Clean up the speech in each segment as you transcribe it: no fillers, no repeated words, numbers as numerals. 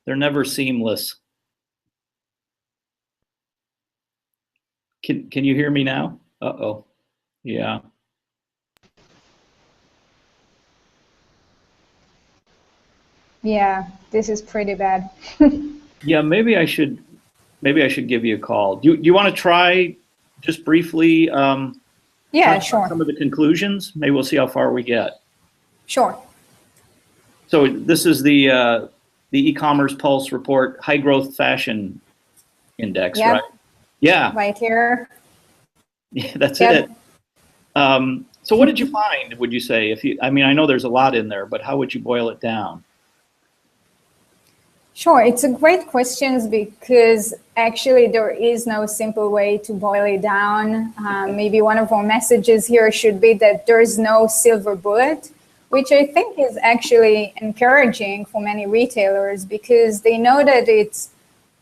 They're never seamless. Can you hear me now? Uh-oh. Yeah. Yeah, this is pretty bad. Yeah, maybe I should give you a call. Do you want to try just briefly Yeah, touch on sure. some of the conclusions? Maybe we'll see how far we get. Sure. So this is the e-commerce pulse report, high growth fashion index, Yep. right? Yeah. Right here. Yeah, that's Yep. it. So what did you find, would you say? I mean, I know there's a lot in there, but how would you boil it down? Sure, it's a great question because actually there is no simple way to boil it down. Maybe one of our messages here should be that there is no silver bullet, which I think is actually encouraging for many retailers because they know that it's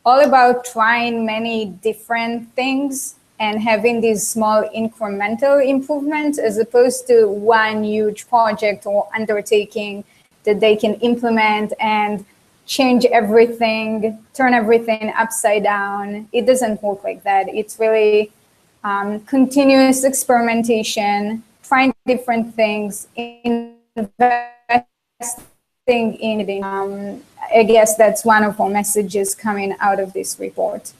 all about trying many different things and having these small incremental improvements as opposed to one huge project or undertaking that they can implement and change everything, turn everything upside down. It doesn't work like that. It's really continuous experimentation, trying different things, investing in it. I guess that's one of our messages coming out of this report.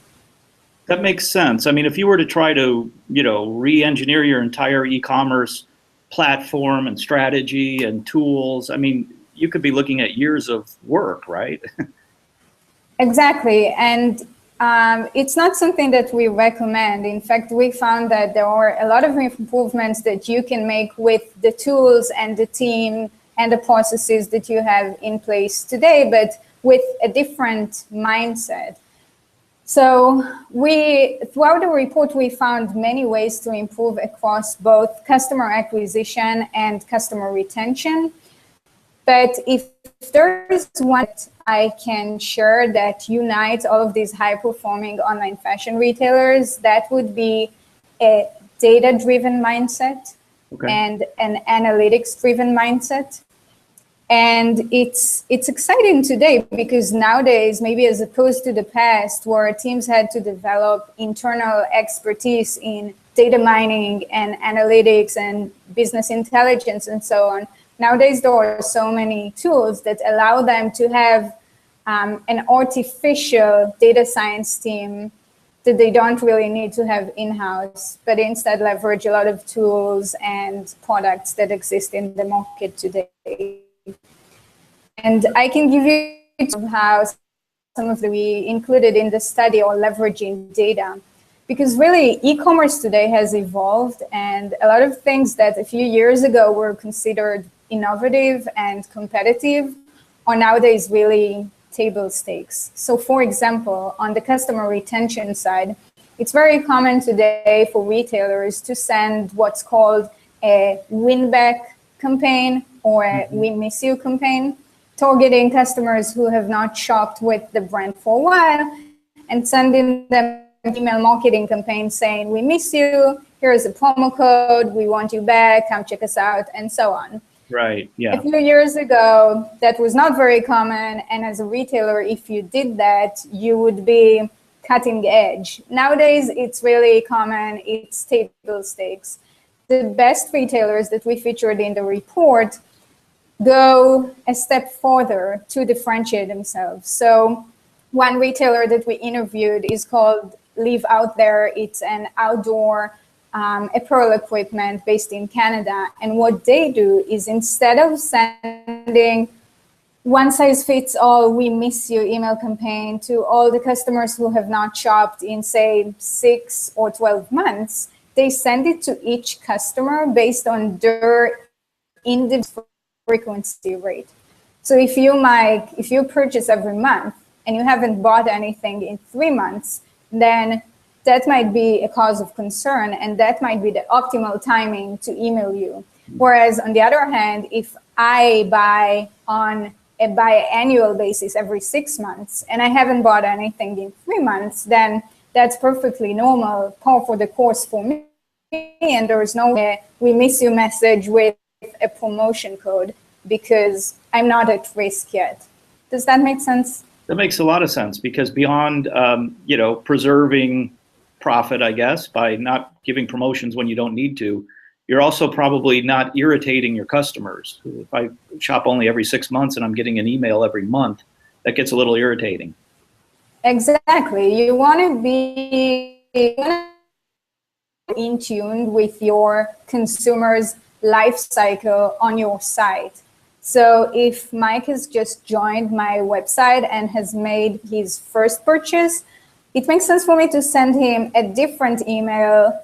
That makes sense. I mean, if you were to try to, re-engineer your entire e-commerce platform and strategy and tools, I mean, you could be looking at years of work, right? Exactly. And it's not something that we recommend. In fact, we found that there are a lot of improvements that you can make with the tools and the team and the processes that you have in place today, but with a different mindset. So throughout the report, we found many ways to improve across both customer acquisition and customer retention. But if there is one that I can share that unites all of these high-performing online fashion retailers, that would be a data-driven mindset and an analytics-driven mindset. And it's exciting today because nowadays, maybe as opposed to the past where teams had to develop internal expertise in data mining and analytics and business intelligence and so on, nowadays there are so many tools that allow them to have an artificial data science team that they don't really need to have in-house, but instead leverage a lot of tools and products that exist in the market today. And I can give you how some of the we included in the study are leveraging data. Because really, e-commerce today has evolved, and a lot of things that a few years ago were considered innovative and competitive are nowadays really table stakes. So for example, on the customer retention side, it's very common today for retailers to send what's called a win-back campaign or a we miss you campaign, targeting customers who have not shopped with the brand for a while and sending them email marketing campaign saying, we miss you, here's a promo code, we want you back, come check us out, and so on. Right, yeah. A few years ago, that was not very common, and as a retailer, if you did that, you would be cutting edge. Nowadays, it's really common, it's table stakes. The best retailers that we featured in the report go a step further to differentiate themselves. So one retailer that we interviewed is called Live Out There. It's an outdoor apparel equipment based in Canada. And what they do is instead of sending one size fits all, we miss you email campaign to all the customers who have not shopped in say 6 or 12 months, they send it to each customer based on their individual frequency rate. So if you purchase every month and you haven't bought anything in 3 months, then that might be a cause of concern, and that might be the optimal timing to email you. Whereas on the other hand, if I buy on a biannual basis every 6 months and I haven't bought anything in 3 months, then that's perfectly normal, par for the course for me, and there is no we miss you message with a promotion code because I'm not at risk yet. Does that make sense? That makes a lot of sense because beyond, preserving profit, I guess, by not giving promotions when you don't need to, you're also probably not irritating your customers. If I shop only every 6 months and I'm getting an email every month, that gets a little irritating. Exactly. You want to be in tune with your consumers' life cycle on your site. So if Mike has just joined my website and has made his first purchase, it makes sense for me to send him a different email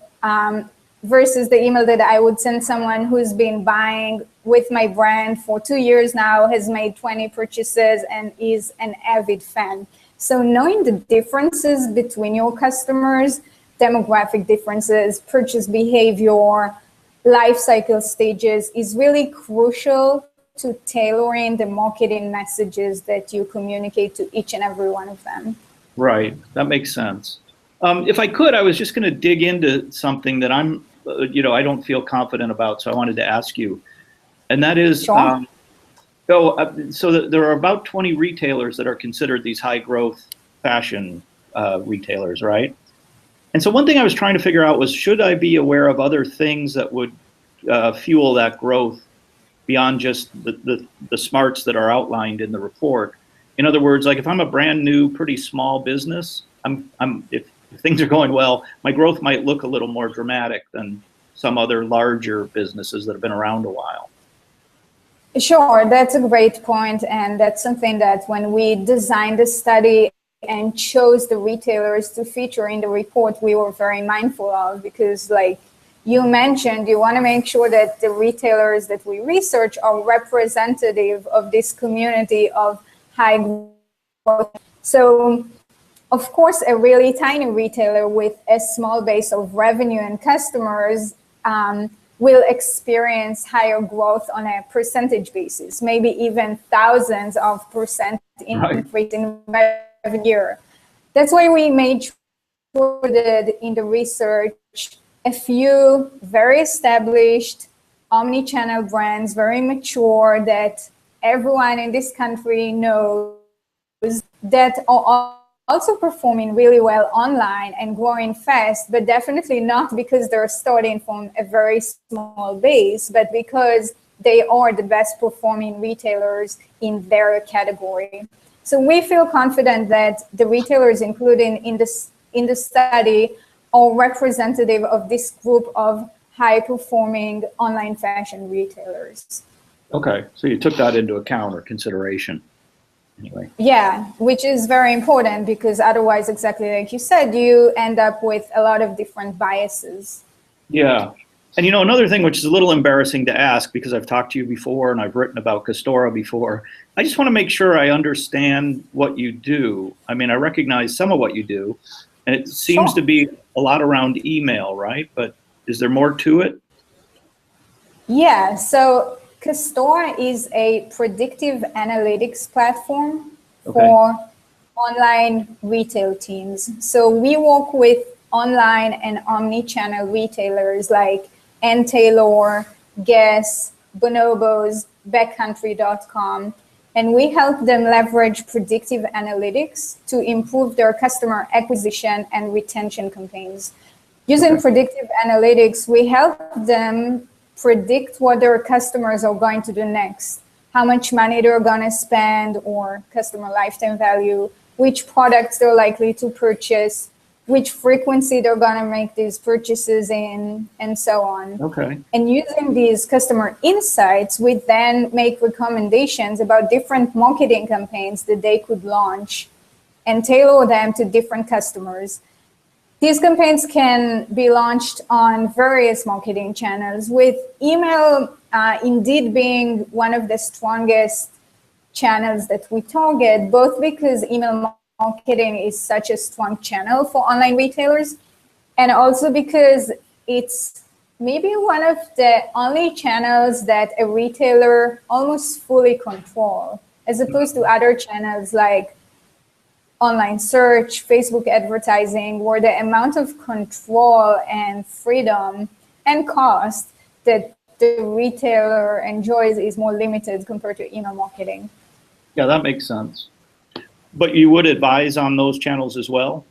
versus the email that I would send someone who's been buying with my brand for 2 years now, has made 20 purchases, and is an avid fan. So knowing the differences between your customers, demographic differences, purchase behavior, life cycle stages is really crucial to tailoring the marketing messages that you communicate to each and every one of them. Right, that makes sense. If I could, I was just going to dig into something that I don't feel confident about, so I wanted to ask you, and that is, Sure. There are about 20 retailers that are considered these high growth fashion retailers, right? And so one thing I was trying to figure out was, should I be aware of other things that would fuel that growth beyond just the smarts that are outlined in the report? In other words, like if I'm a brand new, pretty small business, if things are going well, my growth might look a little more dramatic than some other larger businesses that have been around a while. Sure, that's a great point, and that's something that when we designed the study and chose the retailers to feature in the report, we were very mindful of, because like you mentioned, you want to make sure that the retailers that we research are representative of this community of high growth. So of course, a really tiny retailer with a small base of revenue and customers will experience higher growth on a percentage basis, maybe even thousands of percent increase in revenue. That's why we made sure that in the research, a few very established omni-channel brands, very mature, that everyone in this country knows, that are also performing really well online and growing fast, but definitely not because they're starting from a very small base, but because they are the best performing retailers in their category. So we feel confident that the retailers included in the study are representative of this group of high performing online fashion retailers. Okay, so you took that into account or consideration. Anyway. Yeah, which is very important, because otherwise, exactly like you said, you end up with a lot of different biases. Yeah. And another thing which is a little embarrassing to ask, because I've talked to you before and I've written about Custora before, I just want to make sure I understand what you do. I mean, I recognize some of what you do, and it seems to be a lot around email, right? But is there more to it? Yeah, so Custora is a predictive analytics platform for online retail teams. So we work with online and omni-channel retailers like Taylor, Guess, Bonobos, Backcountry.com, and we help them leverage predictive analytics to improve their customer acquisition and retention campaigns. Using predictive analytics, we help them predict what their customers are going to do next, how much money they're going to spend, or customer lifetime value, which products they're likely to purchase, which frequency they're going to make these purchases in, and so on. Okay. And using these customer insights, we then make recommendations about different marketing campaigns that they could launch and tailor them to different customers. These campaigns can be launched on various marketing channels, with email indeed being one of the strongest channels that we target, both because email marketing is such a strong channel for online retailers, and also because it's maybe one of the only channels that a retailer almost fully control, as opposed to other channels like online search, Facebook advertising, where the amount of control and freedom and cost that the retailer enjoys is more limited compared to email marketing. Yeah, that makes sense. But you would advise on those channels as well?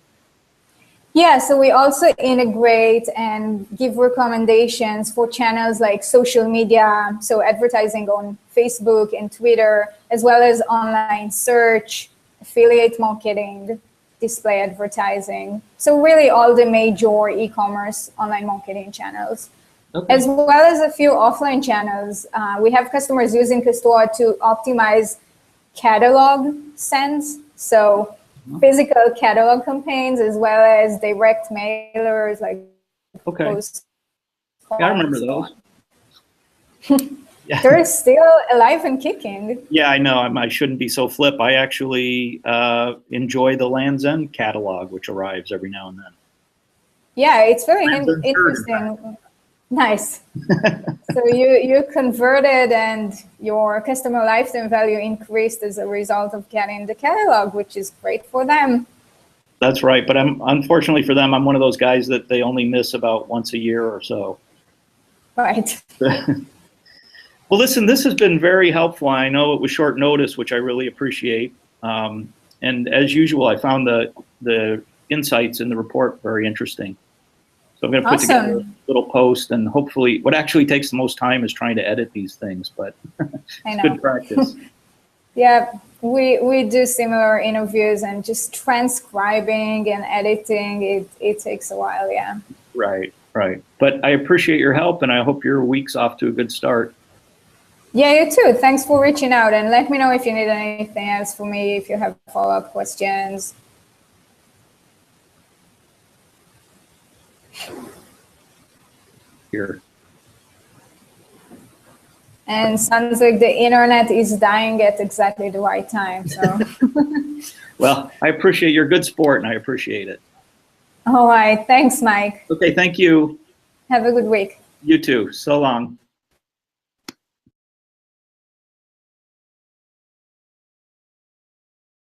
Yeah, so we also integrate and give recommendations for channels like social media, so advertising on Facebook and Twitter, as well as online search, affiliate marketing, display advertising. So really all the major e-commerce online marketing channels, Okay. as well as a few offline channels. We have customers using Custora to optimize catalog sends. So physical catalog campaigns as well as direct mailers like Okay. post. Yeah, I remember those. Yeah. They're still alive and kicking. Yeah, I know. I shouldn't be so flip. I actually enjoy the Land's End catalog, which arrives every now and then. Yeah, it's very Land's End interesting. Nice. So you converted and your customer lifetime value increased as a result of getting the catalog, which is great for them. That's right. But unfortunately for them, I'm one of those guys that they only miss about once a year or so. Right. Well, listen, this has been very helpful. I know it was short notice, which I really appreciate. And as usual, I found the insights in the report very interesting. So I'm going to put together a little post, and hopefully what actually takes the most time is trying to edit these things, but it's good practice. Yeah, we do similar interviews, and just transcribing and editing, it takes a while, yeah. Right, right. But I appreciate your help, and I hope your week's off to a good start. Yeah, you too. Thanks for reaching out, and let me know if you need anything else from me, if you have follow-up questions. Here. And sounds like the internet is dying at exactly the right time. So. Well, I appreciate your good sport, and I appreciate it. All right. Thanks, Mike. Okay, thank you. Have a good week. You too. So long.